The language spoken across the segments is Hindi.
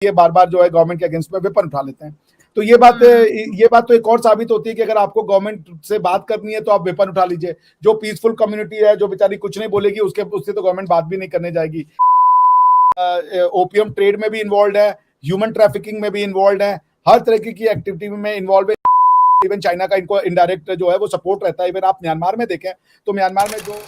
ये बार बार जो है गवर्नमेंट के अगेंस्ट में वेपन उठा लेते हैं। तो ये बात तो एक और साबित होती है कि अगर आपको गवर्नमेंट से बात करनी है तो आप वेपन उठा लीजिए। जो पीसफुल कम्युनिटी है, जो बेचारी कुछ नहीं बोलेगी, उससे तो गवर्नमेंट बात भी नहीं करने जाएगी। ओपियम ट्रेड में भी इन्वॉल्व है, ह्यूमन ट्रैफिकिंग में भी इन्वॉल्व है, हर तरह की एक्टिविटी में इन्वॉल्व है। इवन चाइना का इनको इनडायरेक्ट जो है वो सपोर्ट रहता है। इवन आप म्यांमार में देखें तो म्यांमार में जो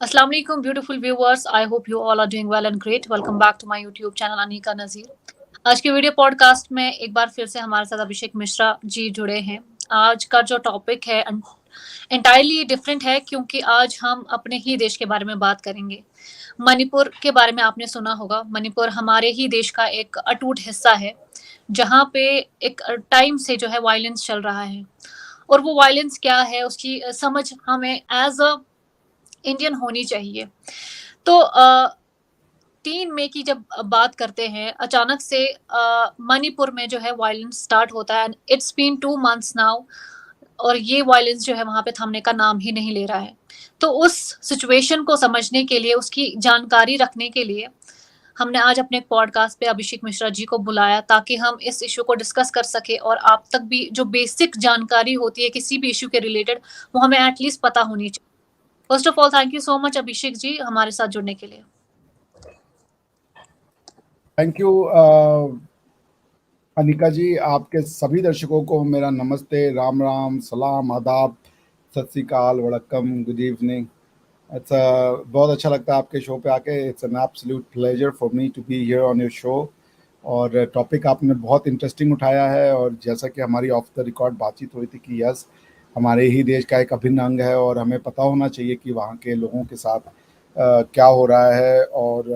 Assalamu alaikum, beautiful viewers. I hope you all are doing well and great. Welcome back to my YouTube channel Anika नज़ीर। आज के वीडियो पॉडकास्ट में एक बार फिर से हमारे साथ अभिषेक मिश्रा जी जुड़े हैं। आज का जो टॉपिक है एंटायरली डिफरेंट है, क्योंकि आज हम अपने ही देश के बारे में बात करेंगे। मणिपुर के बारे में आपने सुना होगा। मणिपुर हमारे ही देश का एक अटूट हिस्सा है, जहाँ पे एक टाइम से जो है वायलेंस चल रहा है, और वो वायलेंस क्या है उसकी समझ हमें एज अ इंडियन होनी चाहिए। तो 3 मई की जब बात करते हैं, अचानक से मणिपुर में जो है वायलेंस स्टार्ट होता है। इट्स बीन 2 मंथ्स नाउ, और ये वायलेंस जो है वहाँ पे थमने का नाम ही नहीं ले रहा है। तो उस सिचुएशन को समझने के लिए, उसकी जानकारी रखने के लिए हमने आज अपने पॉडकास्ट पे अभिषेक मिश्रा जी को बुलाया, ताकि हम इस इशू को डिस्कस कर सके और आप तक भी जो बेसिक जानकारी होती है किसी भी इशू के रिलेटेड, वो हमें एटलीस्ट पता होनी चाहिए। First of all, thank you so much Abhishek ji हमारे साथ जुड़ने के लिए। Thank you Anika ji. आपके सभी दर्शकों को मेरा नमस्ते, राम राम, सलाम, आदाब, सत श्री अकाल, वड़क्कम, गुड इवनिंग। बहुत अच्छा लगता है आपके शो पे आके। It's an absolute pleasure for me to be here on your show. और टॉपिक आपने बहुत इंटरेस्टिंग उठाया है, और जैसा कि हमारी ऑफ द रिकॉर्ड बातचीत हुई थी कि यस, हमारे ही देश का एक अभिन्न अंग है और हमें पता होना चाहिए कि वहाँ के लोगों के साथ क्या हो रहा है, और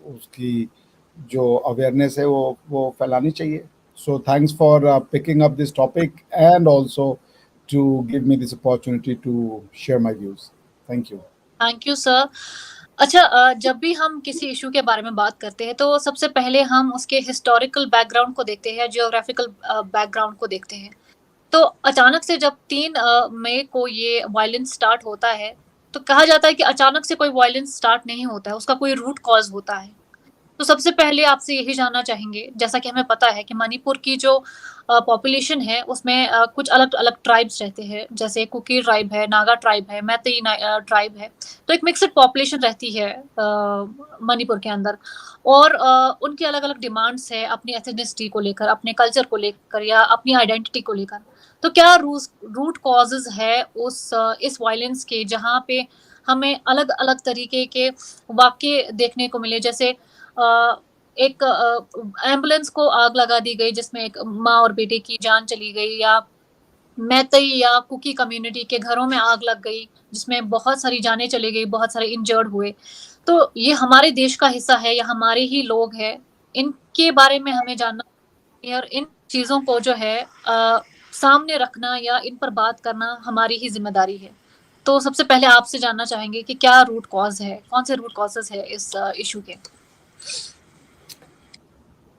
उसकी जो अवेयरनेस है वो फैलानी चाहिए। So thanks for picking up this topic and also to give me this opportunity to share my views. Thank you. Thank you sir. अच्छा, जब भी हम किसी इशू के बारे में बात करते हैं तो सबसे पहले हम उसके हिस्टोरिकल बैकग्राउंड को देखते हैं, जियोग्राफिकल बैकग्राउंड को देखते हैं। तो अचानक से जब 3 मई को ये वायलेंस स्टार्ट होता है, तो कहा जाता है कि अचानक से कोई वायलेंस स्टार्ट नहीं होता है, उसका कोई रूट कॉज होता है। तो सबसे पहले आपसे यही जानना चाहेंगे, जैसा कि हमें पता है कि मणिपुर की जो पॉपुलेशन है उसमें कुछ अलग अलग ट्राइब्स रहते हैं, जैसे कुकी ट्राइब है, नागा ट्राइब है, मैतेई ट्राइब है। तो एक मिक्सड पॉपुलेशन रहती है मणिपुर के अंदर, और उनकी अलग अलग डिमांड्स है अपनी एथनिसिटी को लेकर, अपने कल्चर को लेकर, या अपनी आइडेंटिटी को लेकर। तो क्या रूट कॉजेज है इस वायलेंस के, जहाँ पे हमें अलग अलग तरीके के वाक्य देखने को मिले, जैसे एक एम्बुलेंस को आग लगा दी गई जिसमें एक माँ और बेटे की जान चली गई, या मैतेई या कुकी कम्युनिटी के घरों में आग लग गई जिसमें बहुत सारी जानें चली गई, बहुत सारे इंजर्ड हुए। तो ये हमारे देश का हिस्सा है या हमारे ही लोग हैं, इनके बारे में हमें जानना और इन चीजों को जो है सामने रखना या इन पर बात करना हमारी ही जिम्मेदारी है। तो सबसे पहले आपसे जानना चाहेंगे कि क्या रूट कॉज है, कौन से रूट कॉजेस है इस इशू के?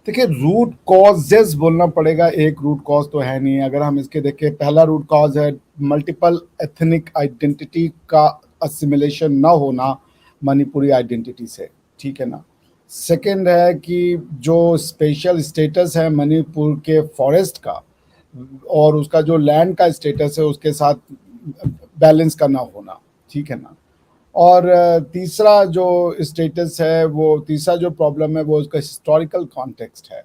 देखिए, रूट कॉजेज बोलना पड़ेगा, एक रूट कॉज तो है नहीं। अगर हम इसके देखें, पहला रूट कॉज है मल्टीपल एथनिक आइडेंटिटी का असिमिलेशन ना होना मणिपुरी आइडेंटिटी से, ठीक है ना। सेकंड है कि जो स्पेशल स्टेटस है मणिपुर के फॉरेस्ट का और उसका जो लैंड का स्टेटस है उसके साथ बैलेंस का ना होना, ठीक है ना। और तीसरा जो स्टेटस है, वो तीसरा जो प्रॉब्लम है वो उसका हिस्टोरिकल कॉन्टेक्स्ट है,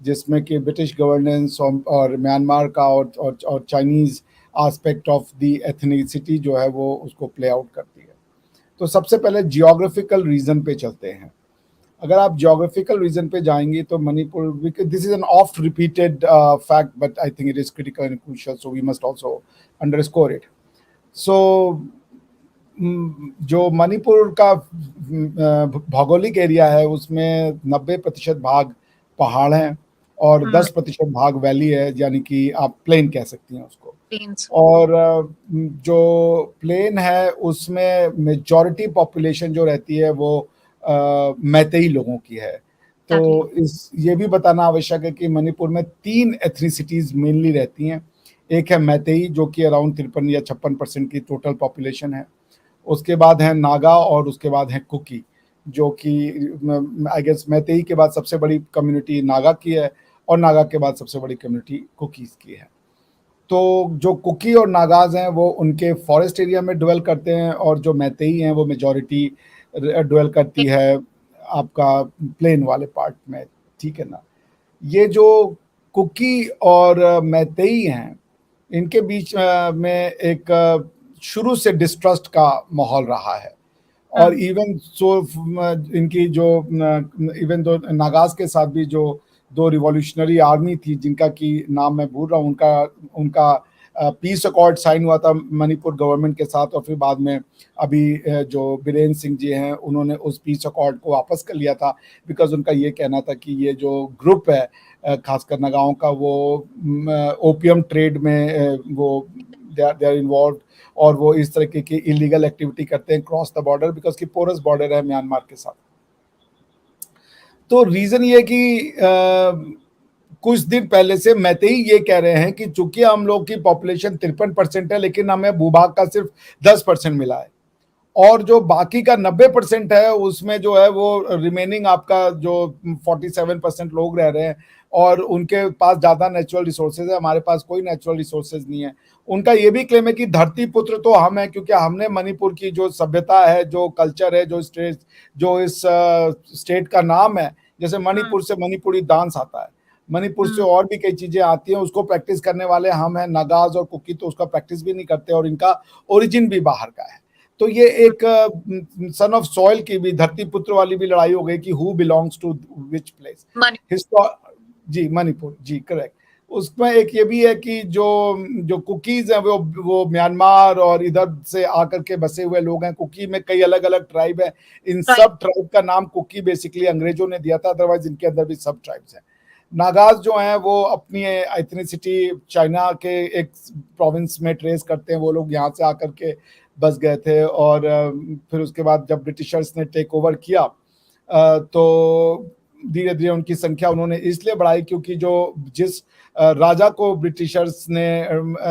जिसमें कि ब्रिटिश गवर्नेंस और म्यांमार का और Chinese aspect of the ethnicity जो है वो उसको प्ले आउट करती है। तो सबसे पहले जियोग्राफिकल रीज़न पे चलते हैं। अगर आप जियोग्राफिकल रीजन पे जाएंगे तो Manipur, this is an oft repeated fact but I think it is critical and crucial, so we must also underscore it. So जो मणिपुर का भौगोलिक एरिया है उसमें 90% भाग पहाड़ हैं और 10% भाग वैली है, यानी कि आप प्लेन कह सकती हैं उसको। और जो प्लेन है उसमें मेजॉरिटी पॉपुलेशन जो रहती है वो मैतेई लोगों की है। तो ये भी बताना आवश्यक है कि मणिपुर में 3 एथनिसिटीज मेनली रहती हैं। एक है मैतेई जो कि अराउंड 53 या 56% की टोटल पॉपुलेशन है। उसके बाद है नागा और उसके बाद है कुकी। जो कि आई गेस मैतेई के बाद सबसे बड़ी कम्युनिटी नागा की है, और नागा के बाद सबसे बड़ी कम्युनिटी कुकीज़ की है। तो जो कुकी और नागाज़ हैं वो उनके फॉरेस्ट एरिया में ड्वेल करते हैं, और जो मैतेई हैं वो मेजॉरिटी ड्वेल करती है आपका प्लेन वाले पार्ट में, ठीक है ना। ये जो कुकी और मैतेई हैं, इनके बीच में एक शुरू से डिस्ट्रस्ट का माहौल रहा है। और इवन सो इनकी जो इवन दो नागाज के साथ भी जो दो रिवॉल्यूशनरी आर्मी थी जिनका कि नाम मैं भूल रहा हूँ, उनका उनका पीस अकॉर्ड साइन हुआ था मणिपुर गवर्नमेंट के साथ, और फिर बाद में अभी जो बीरेन सिंह जी हैं उन्होंने उस पीस अकॉर्ड को वापस कर लिया था, बिकॉज उनका ये कहना था कि ये जो ग्रुप है खासकर नगाओं का, वो ओपियम ट्रेड में वो दे आर इन्वॉल्व, और वो इस तरीके की इलीगल एक्टिविटी करते हैं क्रॉस द बॉर्डर, बिकॉज की पोरस बॉर्डर है म्यांमार के साथ। तो रीजन ये कि कुछ दिन पहले से मैतेई ये कह रहे हैं कि चूंकि हम लोग की पॉपुलेशन 53% है, लेकिन हमें भूभाग का सिर्फ 10% मिला है, और जो बाकी का 90% है उसमें जो है वो रिमेनिंग आपका जो 47% लोग रह रहे हैं, और उनके पास ज़्यादा नेचुरल रिसोर्सेज है, हमारे पास कोई नेचुरल रिसोर्सेज नहीं है। उनका ये भी क्लेम है कि धरती पुत्र तो हम हैं, क्योंकि हमने मणिपुर की जो सभ्यता है, जो कल्चर है, जो इस स्टेट का नाम है, जैसे मणिपुर से मणिपुरी डांस आता है, मणिपुर से और भी कई चीजें आती हैं, उसको प्रैक्टिस करने वाले हम हैं। नागाज और कुकी तो उसका प्रैक्टिस भी नहीं करते, और इनका ओरिजिन भी बाहर का है। तो ये एक सन ऑफ सॉइल की भी, धरती पुत्र वाली भी लड़ाई हो गई कि who belongs to which place. जी मणिपुर, जी करेक्ट। उसमें एक ये भी है कि जो जो कुकीज हैं वो म्यांमार और इधर से आकर के बसे हुए लोग हैं। कुकी में कई अलग अलग ट्राइब है, इन सब ट्राइब का नाम कुकी बेसिकली अंग्रेजों ने दिया था, अदरवाइज इनके अंदर भी सब ट्राइब्स हैं। नागाज जो हैं वो अपनी एथनिसिटी चाइना के एक प्रोविंस में ट्रेस करते हैं, वो लोग यहाँ से आकर के बस गए थे, और फिर उसके बाद जब ब्रिटिशर्स ने टेक ओवर किया तो धीरे धीरे उनकी संख्या उन्होंने इसलिए बढ़ाई क्योंकि जिस राजा को ब्रिटिशर्स ने,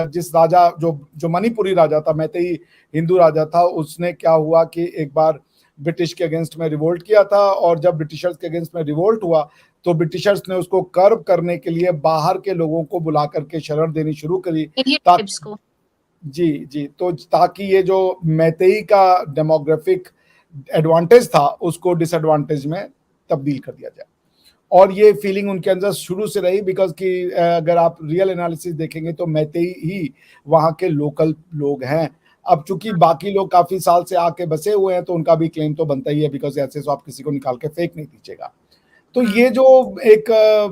जिस राजा जो मणिपुरी राजा था, मैतेई हिंदू राजा था, उसने क्या हुआ कि एक बार ब्रिटिश के अगेंस्ट में रिवोल्ट किया था, और जब ब्रिटिशर्स के अगेंस्ट में रिवोल्ट हुआ तो ब्रिटिशर्स ने उसको कर्व करने के लिए बाहर के लोगों को बुला करके शरण देनी शुरू करी, जी, तो ताकि ये जो मैतेई का डेमोग्राफिक एडवांटेज था उसको डिसएडवांटेज में तब्दील कर दिया जाए। और ये फीलिंग उनके अंदर शुरू से रही, बिकॉज कि अगर आप रियल एनालिसिस देखेंगे तो मैतेई ही वहाँ के लोकल लोग हैं। अब चूंकि बाकी लोग काफी साल से आके बसे हुए हैं तो उनका भी क्लेम तो बनता ही है, बिकॉज ऐसे तो आप किसी को निकाल के फेंक नहीं दीजिएगा। तो ये जो एक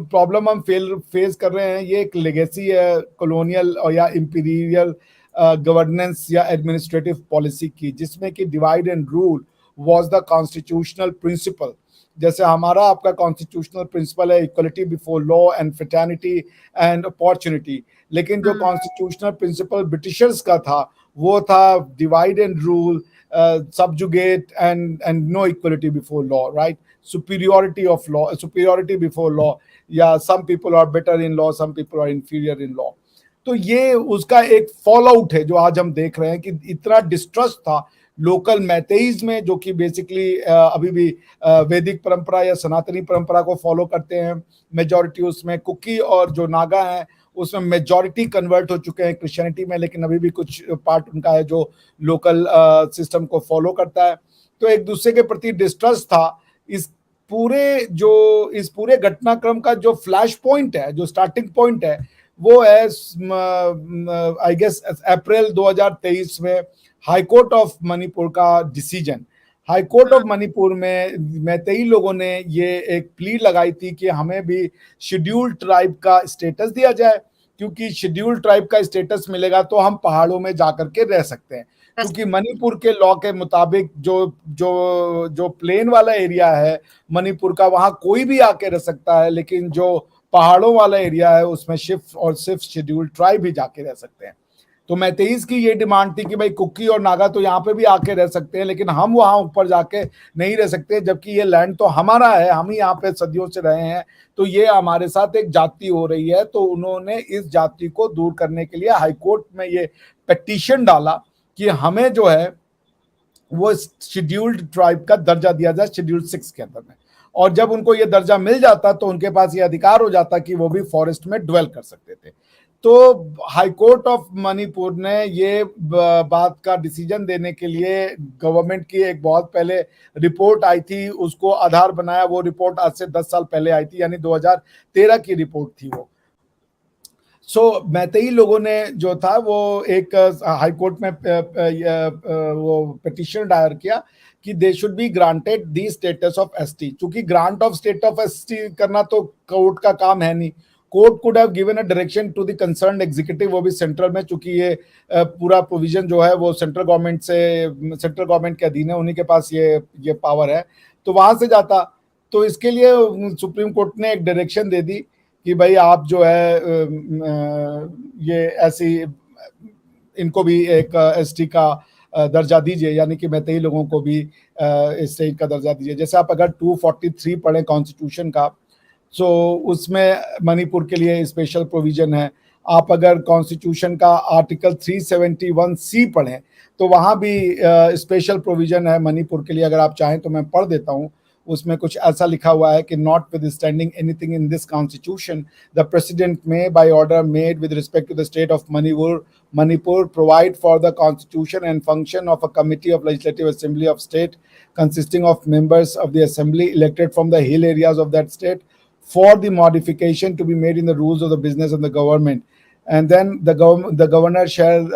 प्रॉब्लम हम फेस कर रहे हैं, ये एक लेगेसी है कॉलोनियल और या इंपीरियल गवर्नेंस या एडमिनिस्ट्रेटिव पॉलिसी की, जिसमें कि divide and rule was the constitutional principle. जैसे हमारा आपका कॉन्स्टिट्यूशनल प्रिंसिपल है equality before law and fraternity and opportunity, लेकिन जो कॉन्स्टिट्यूशनल प्रिंसिपल ब्रिटिशर्स का था वो था divide and rule, subjugate and no equality before law, right? Superiority of law, superiority before law, या some people are better in law, some people are inferior in law। तो ये उसका एक फॉल आउट है जो आज हम देख रहे हैं कि इतना डिस्ट्रस्ट था लोकल मैतेईज में, जो कि बेसिकली अभी भी वैदिक परंपरा या सनातनी परंपरा को फॉलो करते हैं। मेजॉरिटी उसमें कुकी और जो नागा हैं उसमें मेजॉरिटी कन्वर्ट हो चुके हैं क्रिश्चियनिटी में, लेकिन अभी भी कुछ पार्ट उनका है जो लोकल सिस्टम को फॉलो करता है। तो एक दूसरे के प्रति डिस्ट्रस्ट था। इस पूरे घटनाक्रम का जो फ्लैश पॉइंट है, जो स्टार्टिंग पॉइंट है, वो है आई गेस अप्रैल 2023 में हाईकोर्ट ऑफ मणिपुर का डिसीजन। हाईकोर्ट ऑफ मणिपुर में मैतेई लोगों ने ये एक प्ली लगाई थी कि हमें भी शेड्यूल्ड ट्राइब का स्टेटस दिया जाए, क्योंकि शेड्यूल्ड ट्राइब का स्टेटस मिलेगा तो हम पहाड़ों में जाकर के रह सकते हैं। क्योंकि मणिपुर के लॉ के मुताबिक जो प्लेन वाला एरिया है मणिपुर का, वहां कोई भी आके रह सकता है, लेकिन जो पहाड़ों वाला एरिया है उसमें सिर्फ शेड्यूल्ड ट्राइब ही जाके रह सकते हैं। तो मैतेईज की ये डिमांड थी कि भाई कुकी और नागा तो यहाँ पे भी आके रह सकते हैं, लेकिन हम वहां ऊपर जाके नहीं रह सकते, जबकि ये लैंड तो हमारा है, हम ही यहाँ पे सदियों से रहे हैं, तो ये हमारे साथ एक जाति हो रही है। तो उन्होंने इस जाति को दूर करने के लिए हाईकोर्ट में ये पिटीशन डाला कि हमें जो है वो शेड्यूल्ड ट्राइब का दर्जा दिया जाए शेड्यूल्ड 6 के अंदर में, और जब उनको ये दर्जा मिल जाता तो उनके पास ये अधिकार हो जाता कि वो भी फॉरेस्ट में ड्वेल कर सकते थे। तो हाई कोर्ट ऑफ मणिपुर ने ये बात का डिसीजन देने के लिए गवर्नमेंट की एक बहुत पहले रिपोर्ट आई थी, उसको आधार बनाया। वो रिपोर्ट आज से 10 साल पहले आई थी, यानी 2013 की रिपोर्ट थी वो। मैतेई लोगों ने जो था वो एक हाई कोर्ट में वो पिटीशन दायर किया कि they should be granted the status of ST. चूंकि grant of state of ST करना तो कोर्ट का काम है नहीं, court could have given a direction to the concerned executive, वो भी सेंट्रल में, चूंकि ये पूरा प्रोविजन जो है वो सेंट्रल गवर्नमेंट के अधीन है, उन्हीं के पास ये पावर है, तो वहां से जाता। तो इसके लिए सुप्रीम कोर्ट ने एक डायरेक्शन दे दी कि भाई आप जो है ये ऐसी इनको भी एक एसटी का दर्जा दीजिए, यानी कि मैतेई लोगों को भी स्टेट का दर्जा दीजिए। जैसे आप अगर 243 पढ़ें कॉन्स्टिट्यूशन का, सो उसमें मणिपुर के लिए स्पेशल प्रोविजन है। आप अगर कॉन्स्टिट्यूशन का आर्टिकल 371C पढ़ें तो वहाँ भी स्पेशल प्रोविजन है मणिपुर के लिए। अगर आप चाहें तो मैं पढ़ देता हूँ, उसमें कुछ ऐसा लिखा हुआ है कि notwithstanding anything in this constitution the president may by order made with respect to the state of Manipur provide for the constitution and function of a committee of legislative assembly of state consisting of members of the assembly elected from the hill areas of that state for the modification to be made in the rules of the business and the government. And then the governor shall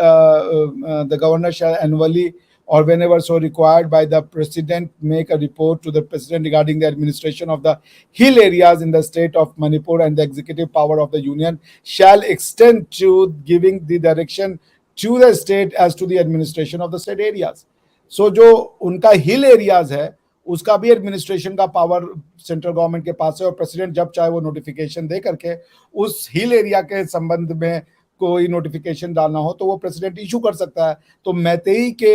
annually or whenever so required by the president make a report to the president regarding the administration of the hill areas in the state of Manipur, and the executive power of the union shall extend to giving the direction to the state as to the administration of the state areas. So जो उनका हिल एरियाज है उसका भी एडमिनिस्ट्रेशन का पावर सेंट्रल गवर्नमेंट के पास है, और प्रेसिडेंट जब चाहे वो नोटिफिकेशन दे करके उस हिल एरिया के संबंध में कोई नोटिफिकेशन डालना हो तो वो प्रेसिडेंट इशू कर सकता है। तो मैतेई के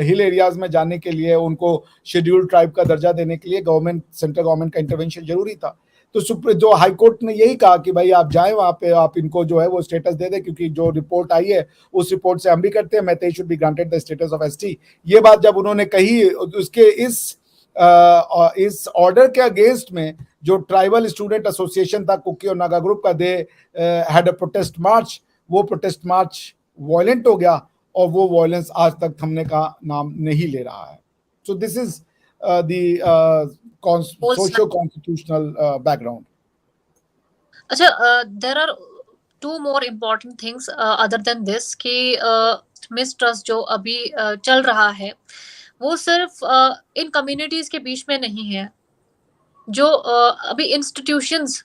हिल एरियाज में जाने के लिए उनको शेड्यूल्ड ट्राइब का दर्जा देने के लिए सेंट्रल गवर्नमेंट का इंटरवेंशन जरूरी था। तो जो हाई कोर्ट ने यही कहा कि भाई आप जाएं वहां पे, आप इनको जो है वो स्टेटस दे दें, क्योंकि जो रिपोर्ट आई है उस रिपोर्ट से हम भी करते हैं Meitei should be granted the status of ST. ये बात जब उन्होंने कही, उसके इस ऑर्डर के अगेंस्ट में जो ट्राइबल स्टूडेंट एसोसिएशन था कुकी और नागा ग्रुप का, दे हैड अ प्रोटेस्ट मार्च। वो प्रोटेस्ट मार्च वायलेंट हो गया और वो वायलेंस आज तक थमने का नाम नहीं ले रहा है। So this is the socio-constitutional background. अच्छा, there are two more important things other than this कि मिसट्रस्ट जो अभी चल रहा है वो सिर्फ इन कम्युनिटीज के बीच में नहीं है, जो अभी इंस्टीट्यूशंस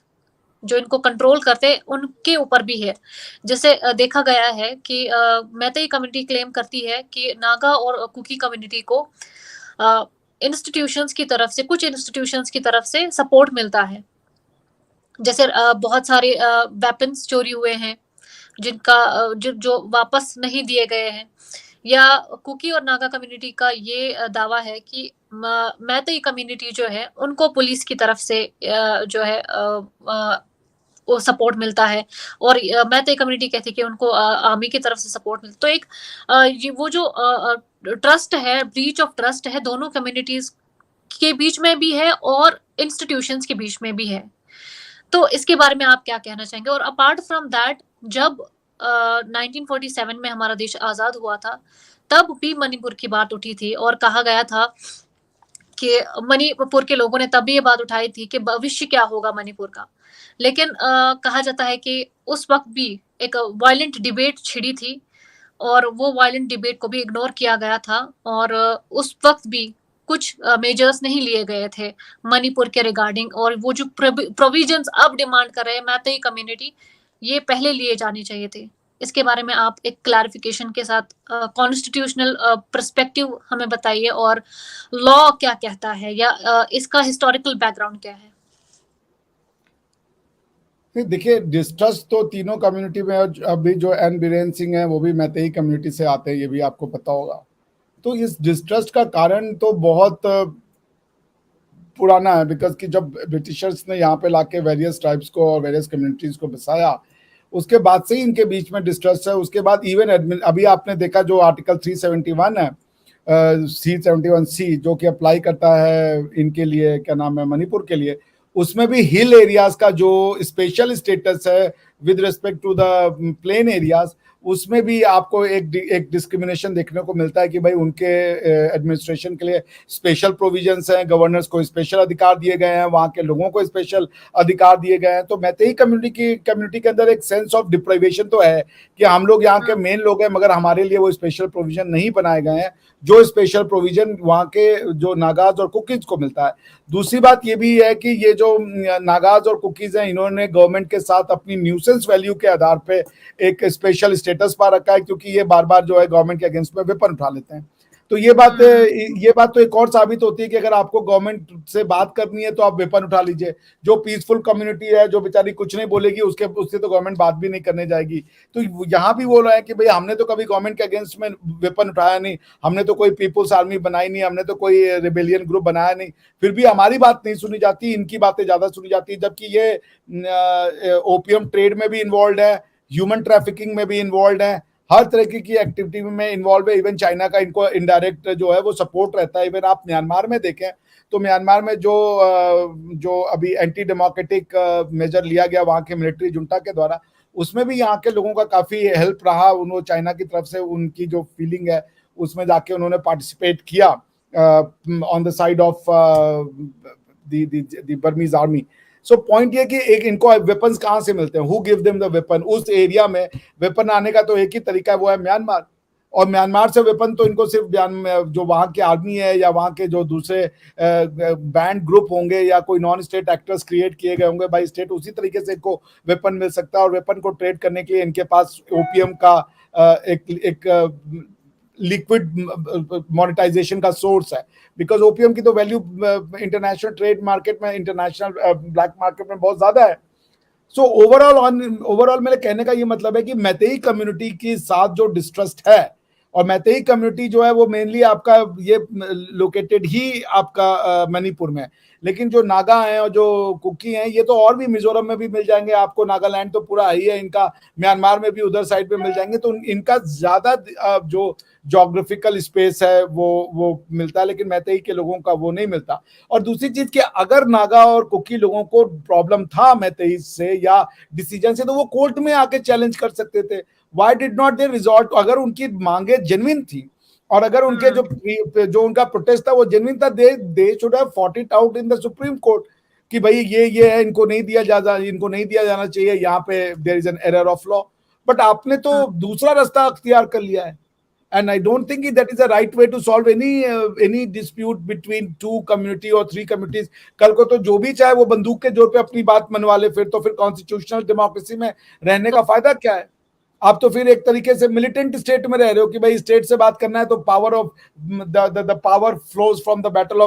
जो इनको कंट्रोल करते हैं उनके ऊपर भी है। जैसे देखा गया है कि मैतेई कम्युनिटी क्लेम करती है कि नागा और कुकी कम्युनिटी को इंस्टीट्यूशंस की तरफ से, कुछ इंस्टीट्यूशंस की तरफ से सपोर्ट मिलता है। जैसे बहुत सारे वेपन्स चोरी हुए हैं जिनका जो वापस नहीं दिए गए हैं, या कुकी और नागा कम्युनिटी का ये दावा है कि मैतेई कम्युनिटी जो है उनको पुलिस की तरफ से जो है वो सपोर्ट मिलता है, और मैतेई कम्युनिटी कहती है कि उनको आर्मी की तरफ से सपोर्ट मिलता। तो एक ये वो जो ट्रस्ट है, ब्रीच ऑफ ट्रस्ट है, दोनों कम्युनिटीज के बीच में भी है और इंस्टीट्यूशंस के बीच में भी है। तो इसके बारे में आप क्या कहना चाहेंगे? और अपार्ट फ्रॉम दैट, जब 1947 में हमारा देश आजाद हुआ था तब भी मणिपुर की बात उठी थी और कहा गया था कि मणिपुर के लोगों ने तब भी ये बात उठाई थी कि भविष्य क्या होगा मणिपुर का। लेकिन कहा जाता है कि उस वक्त भी एक वायलेंट डिबेट छिड़ी थी और वो वायलेंट डिबेट को भी इग्नोर किया गया था, और उस वक्त भी कुछ मेजर्स नहीं लिए गए थे मणिपुर के रिगार्डिंग। और वो जो प्रोविजंस अब डिमांड कर रहे हैं मैतेई कम्युनिटी, ये पहले लिए जाने चाहिए थे। इसके बारे में आप एक क्लैरिफिकेशन के साथ कॉन्स्टिट्यूशनल पर्सपेक्टिव हमें बताइए, और लॉ क्या कहता है या इसका हिस्टोरिकल बैकग्राउंड क्या है? देखिए, डिस्ट्रस्ट तो तीनों कम्युनिटी में, अभी जो एन बीरेन सिंह है वो भी मैतेई कम्युनिटी से आते हैं, ये भी आपको पता होगा। तो इस डिस्ट्रस्ट का कारण तो बहुत पुराना है, बिकॉज कि जब ब्रिटिशर्स ने यहाँ पे लाके वेरियस ट्राइब्स को और वेरियस कम्युनिटीज को बसाया, उसके बाद से ही इनके बीच में डिस्ट्रस्ट है। उसके बाद इवन अभी आपने देखा जो आर्टिकल 371 है C-71C जो कि अप्लाई करता है इनके लिए, क्या नाम है, मणिपुर के लिए, उसमें भी हिल एरियाज का जो स्पेशल स्टेटस है with respect to the plain areas, उसमें भी आपको एक डिस्क्रिमिनेशन देखने को मिलता है कि भाई उनके एडमिनिस्ट्रेशन के लिए स्पेशल प्रोविजंस हैं, गवर्नर्स को स्पेशल अधिकार दिए गए हैं, वहाँ के लोगों को स्पेशल अधिकार दिए गए हैं। तो मैतेई कम्युनिटी के अंदर एक सेंस ऑफ डिप्राइवेशन तो है कि हम लोग यहाँ के मेन लोग हैं, मगर हमारे लिए वो स्पेशल प्रोविजन नहीं बनाए गए हैं जो स्पेशल प्रोविजन वहाँ के जो नागाज और कुकीज को मिलता है। दूसरी बात ये भी है कि ये जो नागाज और कुकीज हैं, इन्होंने गवर्नमेंट के साथ अपनी न्यूसेंस वैल्यू के आधार पे एक स्पेशल स्टेटस पा रखा है, क्योंकि ये बार बार जो है गवर्नमेंट के अगेंस्ट में वेपन उठा लेते हैं। तो ये बात तो एक और साबित होती है कि अगर आपको गवर्नमेंट से बात करनी है तो आप वेपन उठा लीजिए। जो पीसफुल कम्युनिटी है, जो बेचारी कुछ नहीं बोलेगी, उससे तो गवर्नमेंट बात भी नहीं करने जाएगी। तो यहाँ भी बोल रहे हैं कि भाई हमने तो कभी गवर्नमेंट के अगेंस्ट में वेपन उठाया नहीं, हमने तो कोई पीपुल्स आर्मी बनाई नहीं, हमने तो कोई रिबेलियन ग्रुप बनाया नहीं, फिर भी हमारी बात नहीं सुनी जाती, इनकी बातें ज्यादा सुनी जाती है। जबकि ये ओपियम ट्रेड में भी इन्वॉल्व है, ह्यूमन ट्रैफिकिंग में भी इन्वॉल्व है, हर तरह की एक्टिविटी में इन्वॉल्व है। इवन चाइना का इनको इनडायरेक्ट जो है वो सपोर्ट रहता है। इवन आप म्यांमार में देखें तो म्यांमार में जो अभी एंटी डेमोक्रेटिक मेजर लिया गया वहाँ के मिलिट्री जुंटा के द्वारा, उसमें भी यहाँ के लोगों का काफी हेल्प रहा। उन्होंने चाइना की तरफ से उनकी जो फीलिंग है उसमें जाके उन्होंने पार्टिसिपेट किया on the side of the Burmese army. So point ये कि एक इनको वेपन्स कहाँ से मिलते हैं, who give them the weapon. उस एरिया में वेपन आने का तो एक ही तरीका है, वो है म्यांमार। और म्यांमार से वेपन तो इनको सिर्फ जो वहाँ की आर्मी है या वहाँ के जो दूसरे बैंड ग्रुप होंगे या कोई नॉन स्टेट एक्टर्स क्रिएट किए गए होंगे बाई स्टेट, उसी तरीके से इनको वेपन मिल सकता है। और वेपन को ट्रेड करने के लिए इनके पास ओपीएम का एक लिक्विड मोनेटाइजेशन का सोर्स है, बिकॉज ओपीएम की तो वैल्यू इंटरनेशनल ट्रेड मार्केट में, इंटरनेशनल ब्लैक मार्केट में बहुत ज्यादा है। सो ओवरऑल मेरे कहने का ये मतलब है कि मैतेई कम्युनिटी के साथ जो डिस्ट्रस्ट है, और मैतेई कम्युनिटी जो है वो मेनली आपका ये लोकेटेड ही आपका मणिपुर में, लेकिन जो नागा हैं और जो कुकी हैं ये तो और भी मिजोरम में भी मिल जाएंगे आपको, नागालैंड तो पूरा ही है इनका, म्यांमार में भी उधर साइड पे मिल जाएंगे। तो इनका ज्यादा जो जोग्राफिकल स्पेस है वो मिलता है, लेकिन मैतेई के लोगों का वो नहीं मिलता। और दूसरी चीज कि अगर नागा और कुकी लोगों को प्रॉब्लम था मैतेई से या डिसीजन से, तो वो कोर्ट में आके चैलेंज कर सकते थे। Why did not they resort, अगर उनकी मांगे जेन्युइन थी और अगर उनके जो उनका प्रोटेस्ट था वो जेन्युइन था, they should have fought it out in the supreme court कि भाई ये है, इनको नहीं दिया जाना चाहिए, यहाँ पे there is an error of law. But आपने तो दूसरा रास्ता अख्तियार कर लिया है। And I don't think that is the right way to solve any dispute between two community or three communities. कल को तो जो भी चाहे वो बंदूक के जोर पे अपनी बात मनवा ले, फिर कॉन्स्टिट्यूशनल डेमोक्रेसी में रहने का फायदा क्या है? आप तो फिर एक तरीके से मिलिटेंट स्टेट में रह रहे हो कि भाई स्टेट से बात करना है तो power flows from the barrel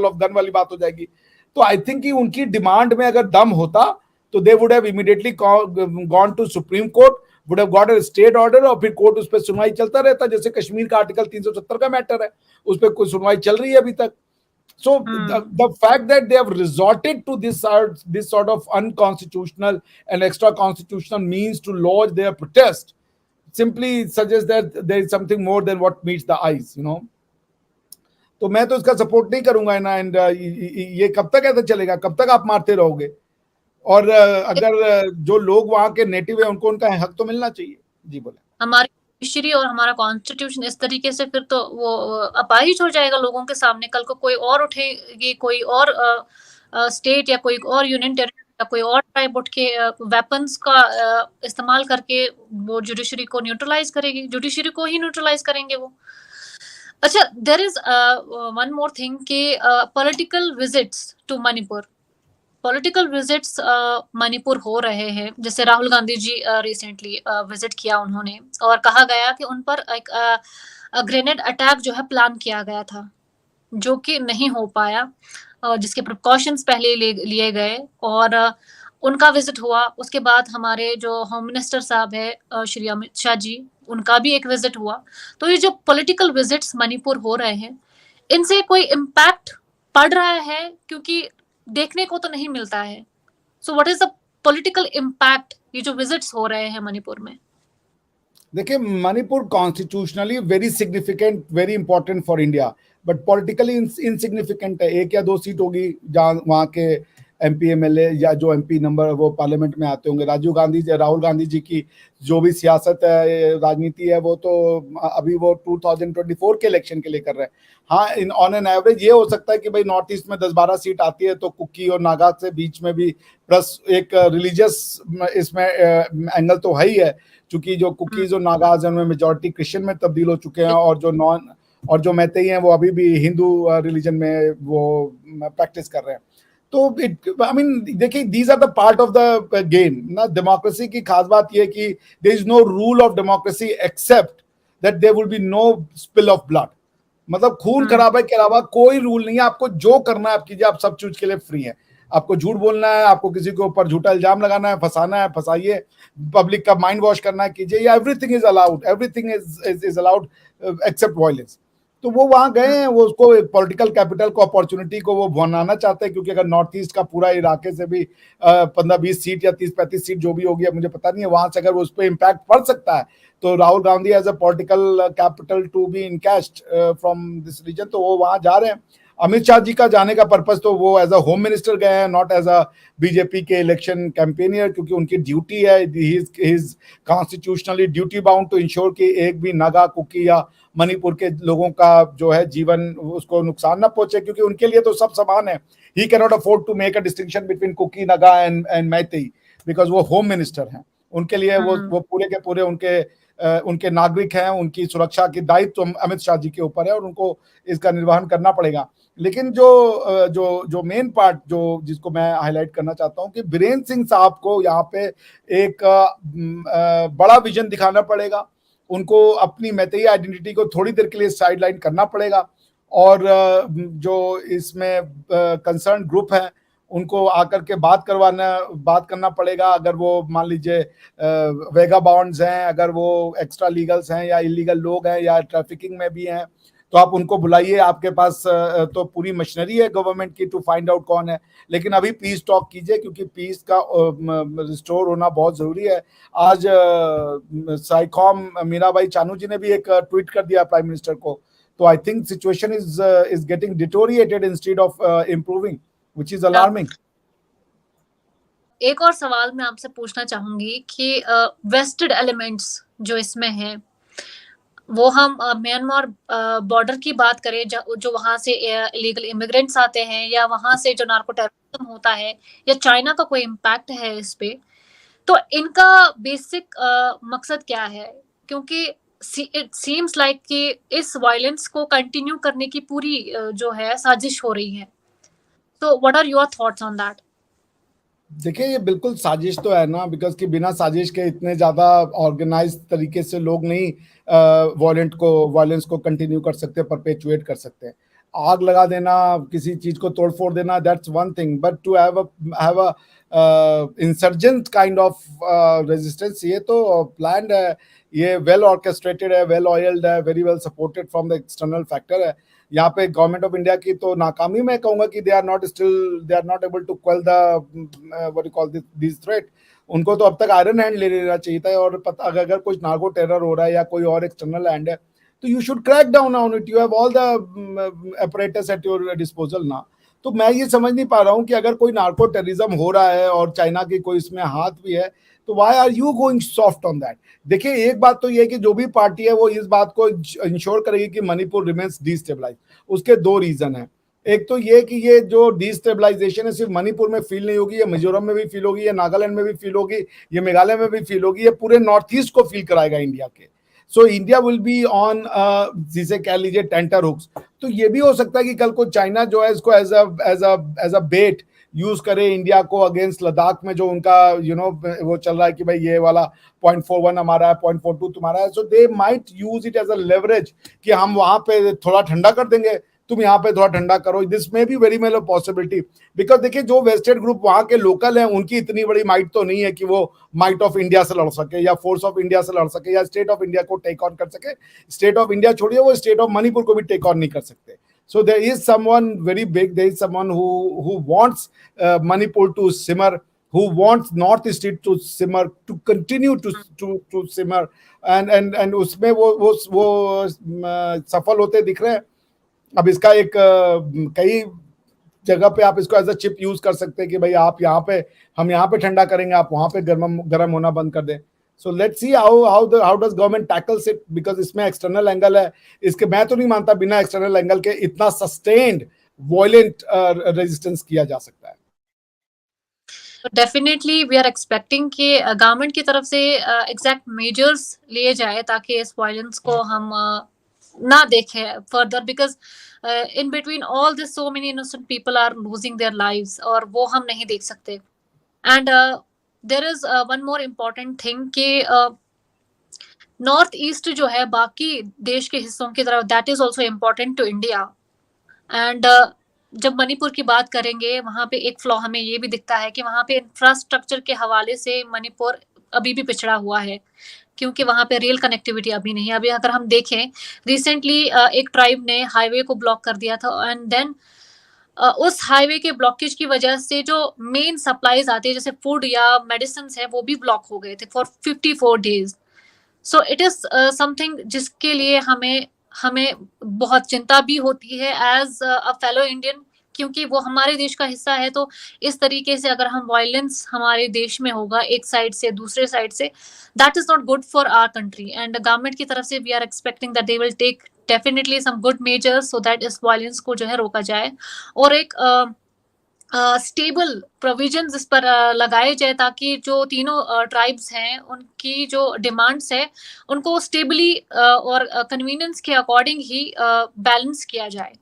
of gun वाली बात हो जाएगी। तो आई थिंक कि उनकी डिमांड में अगर दम होता तो they would have immediately gone to supreme court, would have got a stay order, और फिर कोर्ट उस पर सुनवाई चलता रहता। जैसे कश्मीर का आर्टिकल 370 का मैटर है, उस पर कोई सुनवाई चल रही है अभी तक। So the fact that they have resorted to this sort of unconstitutional and extra constitutional means to lodge their protest simply suggests that there is something more than what meets the eyes, you know. तो मैं तो इसका सपोर्ट नहीं करूंगा ना। एंड ये कब तक ऐसा चलेगा, कब तक आप मारते रहोगे? और अगर जो लोग वहाँ के नेटिव है उनको उनका हक तो मिलना चाहिए। जी बोले। हमारी जुडिशरी और हमारा कॉन्स्टिट्यूशन इस तरीके से फिर तो वो अपाहिज हो जाएगा लोगों के सामने। कल को कोई और उठेगी, कोई और स्टेट या कोई और यूनियन टेरिटरी या कोई और ट्राइब उठ के वेपन्स का इस्तेमाल करके वो जुडिशरी को न्यूट्रलाइज करेगी, जुडिशरी को ही न्यूट्रलाइज करेंगे वो। अच्छा, there is one more thing कि political visits to Manipur, political visits Manipur हो रहे हैं। जैसे राहुल गांधी जी रिसेंटली विजिट किया उन्होंने, और कहा गया कि उन पर एक ग्रेनेड अटैक जो है प्लान किया गया था, जो कि नहीं हो पाया, जिसके प्रिकॉशंस पहले लिए गए, और उनका विजिट हुआ। उसके बाद हमारे जो होम मिनिस्टर साहब है श्री अमित शाह जी, उनका भी एक विजिट हुआ। तो ये जो पॉलिटिकल विजिट्स मणिपुर हो रहे हैं, इनसे कोई इम्पैक्ट पड़ रहा है? क्योंकि देखने को तो नहीं मिलता है। So what is the political impact ये जो विजिट्स हो रहे हैं मणिपुर में? देखिए, Manipur constitutionally very significant, very important for India, but politically insignificant है। 1 या 2 सीट होगी जहाँ वहाँ के एमपी एमएलए या जो एमपी नंबर वो पार्लियामेंट में आते होंगे। राहुल गांधी जी की जो भी सियासत है, राजनीति है, वो तो अभी वो 2024 के इलेक्शन के लिए कर रहे हैं। हाँ, इन ऑन एन एवरेज ये हो सकता है कि भाई नॉर्थ ईस्ट में 10-12 सीट आती है तो कुकी और नागा से बीच में भी, प्लस एक रिलीजियस इसमें एंगल तो है ही है, क्योंकि जो कुकीज और नागाज हैं उनमें मेजॉरिटी क्रिश्चियन में तब्दील हो चुके हैं, और जो मैतेई हैं वो अभी भी हिंदू रिलीजन में वो प्रैक्टिस कर रहे हैं। तो आई मीन देखिए, these are the part of the game ना। डेमोक्रेसी की खास बात यह कि there is no rule of democracy except that there will be no spill of blood. मतलब खून खराबे के अलावा कोई रूल नहीं है। आपको जो करना है आप कीजिए, आप सब चीज के लिए फ्री है। आपको झूठ बोलना है, आपको किसी के ऊपर झूठा इल्जाम लगाना है, फंसाना है फंसाइए, पब्लिक का माइंड वॉश करना है कीजिए, या everything is allowed, everything is allowed except violence. तो वो वहां गए हैं, वो उसको पॉलिटिकल कैपिटल को, अपॉर्चुनिटी को वो बनाना चाहते हैं, क्योंकि अगर नॉर्थ ईस्ट का पूरा इलाके से भी 15-20 सीट या 30-35 सीट जो भी होगी, अब मुझे पता नहीं है, वहां से अगर उस पर इम्पैक्ट पड़ सकता है तो Rahul Gandhi as a political capital to be encashed from this region, तो वो वहां जा रहे हैं। अमित शाह जी का जाने का पर्पज तो वो एज अ होम मिनिस्टर गए हैं, नॉट एज अ बीजेपी के इलेक्शन कैंपेनियर, क्योंकि उनकी ड्यूटी है, he is constitutionally duty bound to ensure कि एक भी नागा, कुकी या मणिपुर के लोगों का जो है जीवन उसको नुकसान ना पहुंचे, क्योंकि उनके लिए तो सब समान है। He can not afford to make a distinction between Kuki, Naga and Meitei, because वो होम मिनिस्टर हैं। उनके लिए वो पूरे के पूरे उनके नागरिक हैं। उनकी सुरक्षा की दायित्व अमित शाह जी के ऊपर है और उनको इसका निर्वहन करना पड़ेगा। लेकिन जो मेन पार्ट जो जिसको मैं हाईलाइट करना चाहता हूं कि बीरेन सिंह साहब को यहाँ पे एक बड़ा विजन दिखाना पड़ेगा। उनको अपनी मैतेई आइडेंटिटी को थोड़ी देर के लिए साइडलाइन करना पड़ेगा, और जो इसमें कंसर्न ग्रुप है उनको आकर के बात करना पड़ेगा। अगर वो मान लीजिए वेगा बॉन्ड्स हैं, अगर वो एक्स्ट्रा लीगल्स हैं या इलीगल लोग हैं या ट्रैफिकिंग में भी हैं, तो आप उनको बुलाइए। आपके पास तो पूरी मशीनरी है गवर्नमेंट की टू फाइंड आउट कौन है। लेकिन अभी पीस टॉक कीजिए, क्योंकि पीस का रिस्टोर होना बहुत जरूरी है। आज साइकॉम मीराबाई चानू जी ने भी एक ट्वीट कर दिया प्राइम मिनिस्टर को। तो I think situation is getting deteriorated instead of improving, which is alarming. एक और सवाल मैं आपसे पूछना चाहूंगी कि वेस्टेड एलिमेंट्स जो इसमें हैं, वो हम म्यांमार बॉर्डर की बात करें, जो वहां से इलीगल इमिग्रेंट्स आते हैं, या वहां से जो नार्को टेररिज्म होता है, या चाइना का कोई इम्पैक्ट है इस पे, तो इनका बेसिक मकसद क्या है? क्योंकि इट सीम्स लाइक कि इस वायलेंस को कंटिन्यू करने की पूरी जो है साजिश हो रही है। तो what are your thoughts on that? देखिए, ये बिल्कुल साजिश तो है ना, बिकॉज कि बिना साजिश के इतने ज़्यादा ऑर्गेनाइज तरीके से लोग नहीं वायलेंस को कंटिन्यू कर सकते, परपेचुएट कर सकते। आग लगा देना, किसी चीज़ को तोड़ फोड़ देना, that's one thing, but to have a insurgent kind of resistance, ये तो प्लान्ड है, ये वेल ऑर्केस्ट्रेटेड है, वेल ऑयल्ड है, very well supported from the external factor है। यहाँ पे गवर्नमेंट ऑफ इंडिया की तो नाकामी मैं कहूंगा कि they are not able to quell the what you call this threat. उनको तो अब तक आयरन हैंड ले लेना चाहिए था, और पता अगर कुछ नार्को टेरर हो रहा है या कोई और एक्सटर्नल हैंड है तो you should crack down on it. You have all the apparatus at your disposal ना। तो मैं ये समझ नहीं पा रहा हूँ कि अगर कोई नार्को टेररिज्म हो रहा है और चाइना की कोई इसमें हाथ भी है, तो why are you going soft on that. देखिए, एक बात तो ये है कि जो भी पार्टी है वो इस बात को इंश्योर करेगी कि मणिपुर रिमेन्स डिस्टेबलाइज। उसके 2 रीजन है। एक तो ये कि ये जो डिस्टेबलाइजेशन है सिर्फ मणिपुर में फील नहीं होगी, ये मिजोरम में भी फील होगी, ये नागालैंड में भी फील होगी, ये मेघालय में भी फील होगी, ये पूरे नॉर्थ ईस्ट को फील कराएगा इंडिया के। So India will be on, जिसे कह लीजिए टेंटर हुक्स। तो ये भी हो सकता है कि कल को चाइना जो है इसको एज अ बेट यूज करे इंडिया को अगेंस्ट लद्दाख में, जो उनका वो चल रहा है कि भाई ये वाला 0.41 हमारा है, 0.42 तुम्हारा है। So they might use it as a leverage कि हम वहां पे थोड़ा ठंडा कर देंगे, तुम यहाँ पे थोड़ा ठंडा करो। दिस में भी वेरी मेल पॉसिबिलिटी, बिकॉज देखिए जो वेस्टेड ग्रुप वहां के लोकल हैं उनकी इतनी बड़ी माइट तो नहीं है कि वो माइट ऑफ इंडिया से लड़ सके या फोर्स ऑफ इंडिया से लड़ सके या स्टेट ऑफ इंडिया को टेक ऑन कर सके। स्टेट ऑफ इंडिया छोड़िए, वो स्टेट ऑफ मणिपुर को भी टेक ऑन नहीं कर सकते। So there is someone very big, there is someone who wants Manipur to simmer who wants northeast to simmer, to continue to simmer, and उसमें वो सफल होते दिख रहे हैं। अब इसका एक कई जगह पे आप इसको एज अ चिप यूज कर सकते हैं कि भाई आप यहाँ पे, हम यहाँ पे ठंडा करेंगे, आप वहां पे गर्म होना बंद कर दें। So let's see how does government tackles it, because इसमें एक्सटर्नल एंगल है। इसके मैं तो नहीं मानता बिना एक्सटर्नल एंगल के इतना सस्टेन्ड वॉयलेंट रेजिस्टेंस किया जा सकता है। डेफिनेटली वी आर एक्सपेक्टिंग कि गवर्नमेंट की तरफ से एग्जैक्ट मेजर्स लिए जाए ताकि इस वायलेंस को हम ना देखें further, because in between all this so many innocent people are losing their lives और वो हम नहीं देख सकते। and there is one more important thing कि नॉर्थ ईस्ट जो है बाकी देश के हिस्सों की तरफ that is also important to India। and जब मणिपुर की बात करेंगे वहां पे एक फ्लॉ हमें ये भी दिखता है कि वहां पे इंफ्रास्ट्रक्चर के हवाले से मणिपुर अभी भी पिछड़ा हुआ है, क्योंकि वहां पे रेल कनेक्टिविटी अभी नहीं है। अभी अगर हम देखें रिसेंटली एक ट्राइब ने हाईवे को ब्लॉक कर दिया था, एंड देन उस हाईवे के ब्लॉकेज की वजह से जो मेन सप्लाईज आती है जैसे फूड या मेडिसिन है वो भी ब्लॉक हो गए थे for 54 days. So it is something जिसके लिए हमें बहुत चिंता भी होती है एज अ फेलो इंडियन, क्योंकि वो हमारे देश का हिस्सा है। तो इस तरीके से अगर हम वायलेंस हमारे देश में होगा एक साइड से दूसरे साइड से, that is not good for our country. And government की तरफ से we are expecting that they will take definitely some good measures so that इस वायलेंस को जो है रोका जाए, और एक स्टेबल प्रोविजंस इस पर लगाए जाए ताकि जो तीनों ट्राइब्स हैं उनकी जो डिमांड्स है उनको स्टेबली और कन्वीनियंस के अकॉर्डिंग ही बैलेंस किया जाए।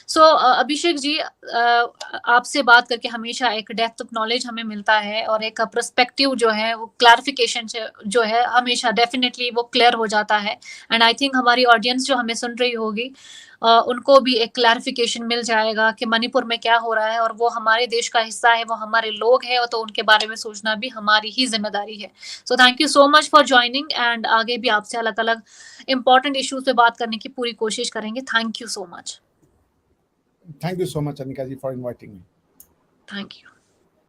सो अभिषेक जी, आपसे बात करके हमेशा एक डेप्थ ऑफ नॉलेज हमें मिलता है और एक पर्सपेक्टिव जो है वो क्लैरिफिकेशन जो है हमेशा डेफिनेटली वो क्लियर हो जाता है। एंड आई थिंक हमारी ऑडियंस जो हमें सुन रही होगी उनको भी एक क्लैरिफिकेशन मिल जाएगा कि मणिपुर में क्या हो रहा है, और वो हमारे देश का हिस्सा है, वो हमारे लोग हैं, तो उनके बारे में सोचना भी हमारी ही जिम्मेदारी है। So thank you so much for joining, and आगे भी आपसे अलग अलग इंपॉर्टेंट इश्यूज पे बात करने की पूरी कोशिश करेंगे। Thank you so much. Thank you so much, Anika ji, for inviting me. Thank you.